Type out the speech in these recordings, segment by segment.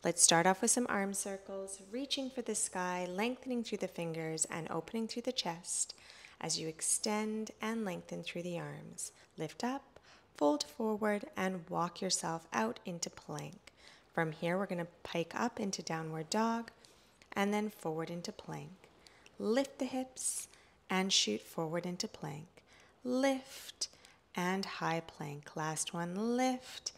Let's start off with some arm circles, reaching for the sky, lengthening through the fingers and opening through the chest as you extend and lengthen through the arms. Lift up, fold forward, and walk yourself out into plank. From here, we're going to pike up into downward dog and then forward into plank. Lift the hips and shoot forward into plank. Lift and high plank. Last one, lift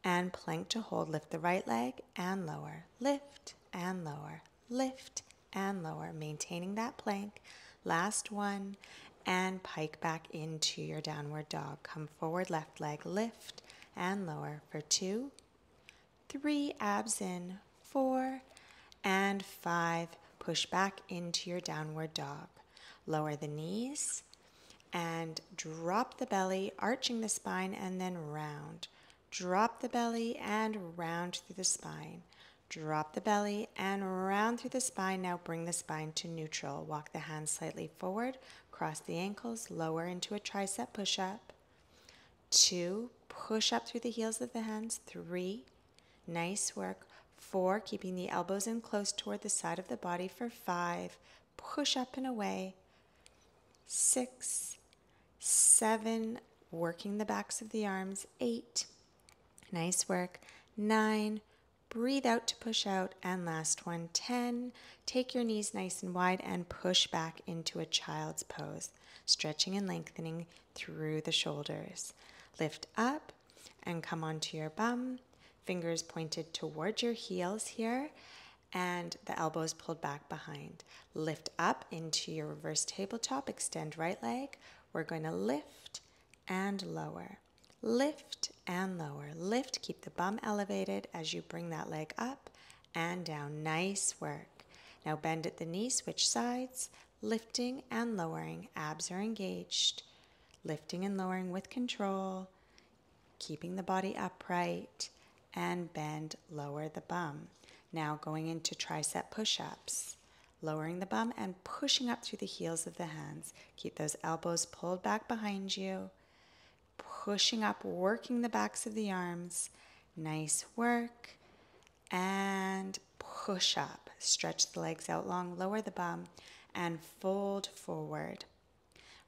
and plank to hold. Lift the right leg and lower. Lift and lower. Lift and lower. Maintaining that plank. Last one, and pike back into your downward dog. Come forward, left leg, lift and lower for 2, 3, abs in, 4, and 5. Push back into your downward dog. Lower the knees and drop the belly, arching the spine, and then round. Drop the belly and round through the spine. Drop the belly and round through the spine. Now bring the spine to neutral. Walk the hands slightly forward, cross the ankles, lower into a tricep push-up. 2, push up through the heels of the hands. 3, nice work. 4, keeping the elbows in close toward the side of the body for 5, push up and away. 6, 7, working the backs of the arms. 8, nice work. 9, breathe out to push out, and last one, 10. Take your knees nice and wide and push back into a child's pose, stretching and lengthening through the shoulders. Lift up and come onto your bum, fingers pointed towards your heels here, and the elbows pulled back behind. Lift up into your reverse tabletop, extend right leg. We're going to lift and lower. Lift and lower. Lift, keep the bum elevated as you bring that leg up and down. Nice work. Now bend at the knee, switch sides, lifting and lowering. Abs are engaged. Lifting and lowering with control, keeping the body upright, and bend, lower the bum. Now going into tricep push-ups. Lowering the bum and pushing up through the heels of the hands. Keep those elbows pulled back behind you. Pushing up, working the backs of the arms. Nice work. And push up. Stretch the legs out long, lower the bum, and fold forward.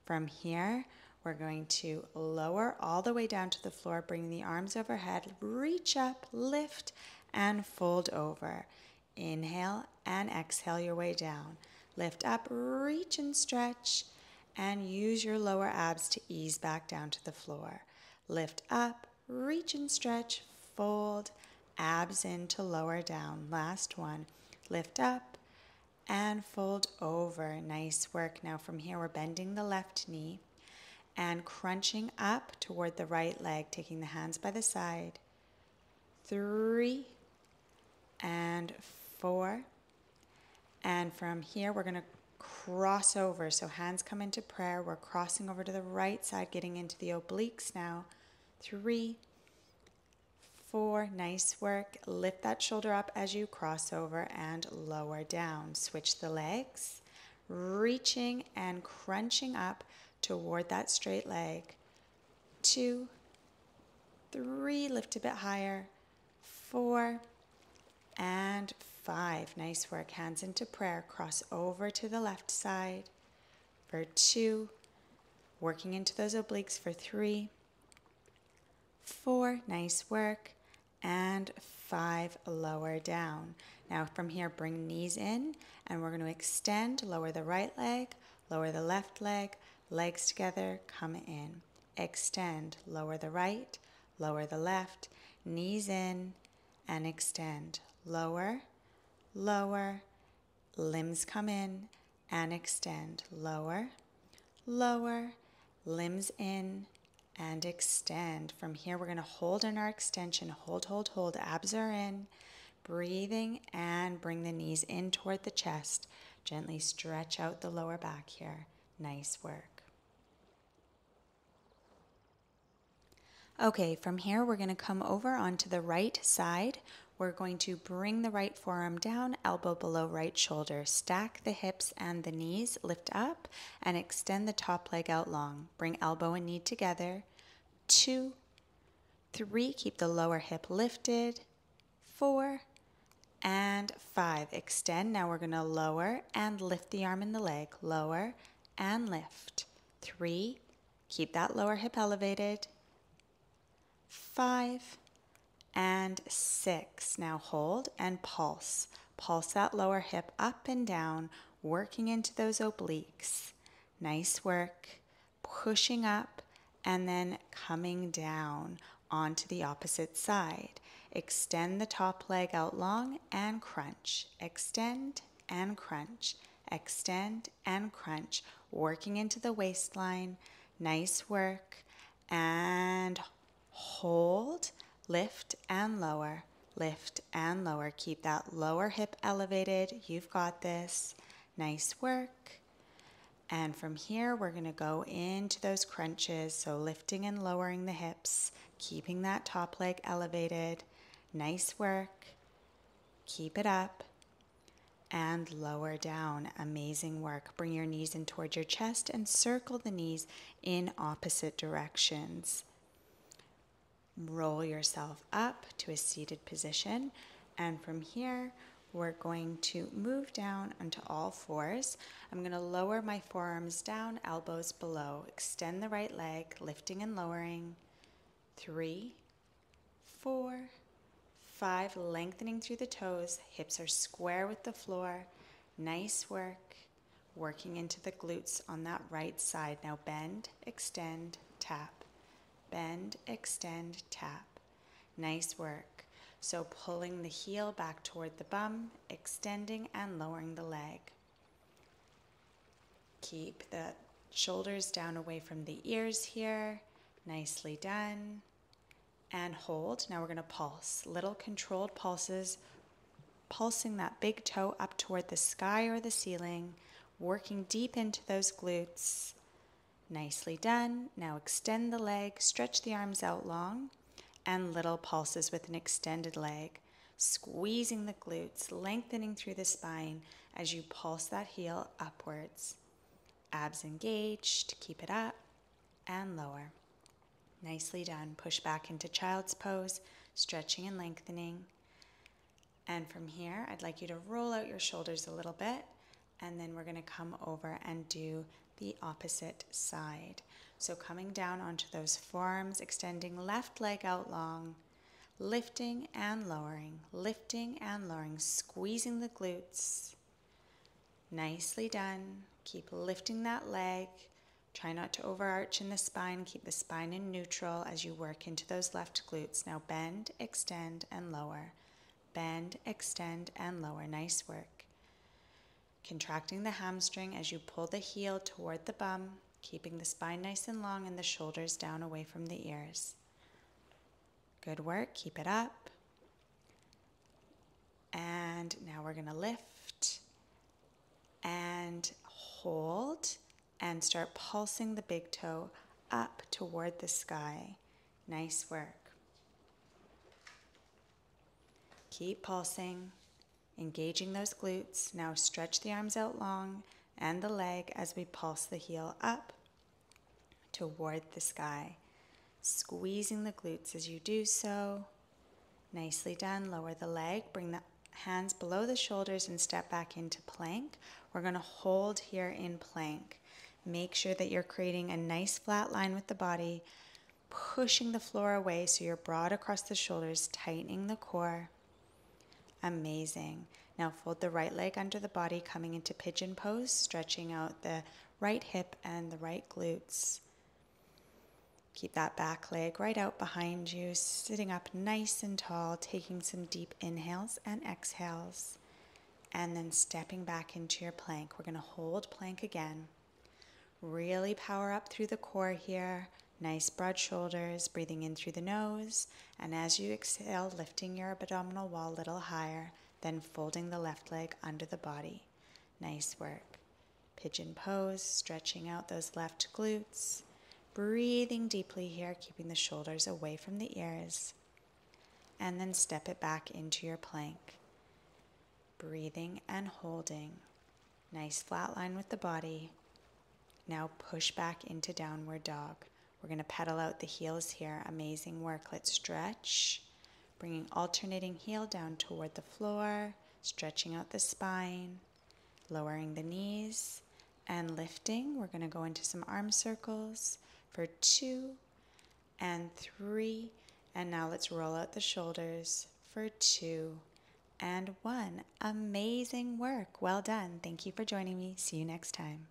From here, we're going to lower all the way down to the floor, bring the arms overhead, reach up, lift, and fold over. Inhale and exhale your way down. Lift up, reach and stretch, and use your lower abs to ease back down to the floor. Lift up, reach and stretch, fold, abs in to lower down. Last one. Lift up and fold over. Nice work. Now from here, we're bending the left knee and crunching up toward the right leg, taking the hands by the side. 3 and 4. And from here, we're going to cross over. So hands come into prayer. We're crossing over to the right side, getting into the obliques now. 3, 4, nice work. Lift that shoulder up as you cross over and lower down. Switch the legs, reaching and crunching up toward that straight leg. 2, 3, lift a bit higher. 4 and 5. Nice work. Hands into prayer. Cross over to the left side for 2. Working into those obliques for 3, 4. Nice work. And 5. Lower down. Now from here, bring knees in, and we're going to extend. Lower the right leg, lower the left leg, legs together, come in. Extend. Lower the right, lower the left, knees in, and extend. Lower, lower, limbs come in and extend. Lower, lower, limbs in and extend. From here, we're going to hold in our extension. Hold, hold, hold. Abs are in. Breathing and bring the knees in toward the chest. Gently stretch out the lower back here. Nice work. Okay, from here, we're going to come over onto the right side. We're going to bring the right forearm down, elbow below right shoulder. Stack the hips and the knees, lift up, and extend the top leg out long. Bring elbow and knee together. 2, 3, keep the lower hip lifted. 4, and 5. Extend. Now we're going to lower and lift the arm and the leg. Lower and lift. 3. Keep that lower hip elevated. 5 and 6. Now hold and pulse. Pulse that lower hip up and down, working into those obliques. Nice work. Pushing up and then coming down onto the opposite side. Extend the top leg out long and crunch. Extend and crunch. Extend and crunch. Working into the waistline. Nice work. And hold. Lift and lower. Lift and lower. Keep that lower hip elevated. You've got this. Nice work. And from here, we're going to go into those crunches. So lifting and lowering the hips, keeping that top leg elevated. Nice work. Keep it up. And lower down. Amazing work. Bring your knees in towards your chest and circle the knees in opposite directions. Roll yourself up to a seated position. And from here, we're going to move down onto all fours. I'm going to lower my forearms down, elbows below. Extend the right leg, lifting and lowering. 3, 4, 5, lengthening through the toes. Hips are square with the floor. Nice work. Working into the glutes on that right side. Now bend, extend, tap. Bend, extend, tap. Nice work. So pulling the heel back toward the bum, extending and lowering the leg. Keep the shoulders down away from the ears here. Nicely done. And hold. Now we're going to pulse. Little controlled pulses, pulsing that big toe up toward the sky or the ceiling, working deep into those glutes. Nicely done. Now extend the leg, stretch the arms out long, and little pulses with an extended leg, squeezing the glutes, lengthening through the spine as you pulse that heel upwards. Abs engaged, keep it up, and lower. Nicely done. Push back into child's pose, stretching and lengthening. And from here, I'd like you to roll out your shoulders a little bit, and then we're going to come over and do the opposite side. So coming down onto those forearms, extending left leg out long, lifting and lowering, squeezing the glutes. Nicely done. Keep lifting that leg. Try not to overarch in the spine. Keep the spine in neutral as you work into those left glutes. Now bend, extend, and lower. Bend, extend, and lower. Nice work. Contracting the hamstring as you pull the heel toward the bum, keeping the spine nice and long and the shoulders down away from the ears. Good work. Keep it up. And now we're going to lift and hold and start pulsing the big toe up toward the sky. Nice work. Keep pulsing. Engaging those glutes. Now stretch the arms out long and the leg as we pulse the heel up toward the sky. Squeezing the glutes as you do so. Nicely done. Lower the leg. Bring the hands below the shoulders and step back into plank. We're going to hold here in plank. Make sure that you're creating a nice flat line with the body, pushing the floor away so you're broad across the shoulders, tightening the core. Amazing. Now fold the right leg under the body, coming into pigeon pose, stretching out the right hip and the right glutes. Keep that back leg right out behind you, sitting up nice and tall, taking some deep inhales and exhales, and then stepping back into your plank. We're going to hold plank again. Really power up through the core here. Nice broad shoulders, breathing in through the nose, and as you exhale, lifting your abdominal wall a little higher, then folding the left leg under the body. Nice work. Pigeon pose, stretching out those left glutes, breathing deeply here, keeping the shoulders away from the ears, and then step it back into your plank. Breathing and holding. Nice flat line with the body. Now push back into downward dog. We're going to pedal out the heels here. Amazing work. Let's stretch. Bringing alternating heel down toward the floor, stretching out the spine, lowering the knees, and lifting. We're going to go into some arm circles for 2 and 3. And now let's roll out the shoulders for 2 and 1. Amazing work. Well done. Thank you for joining me. See you next time.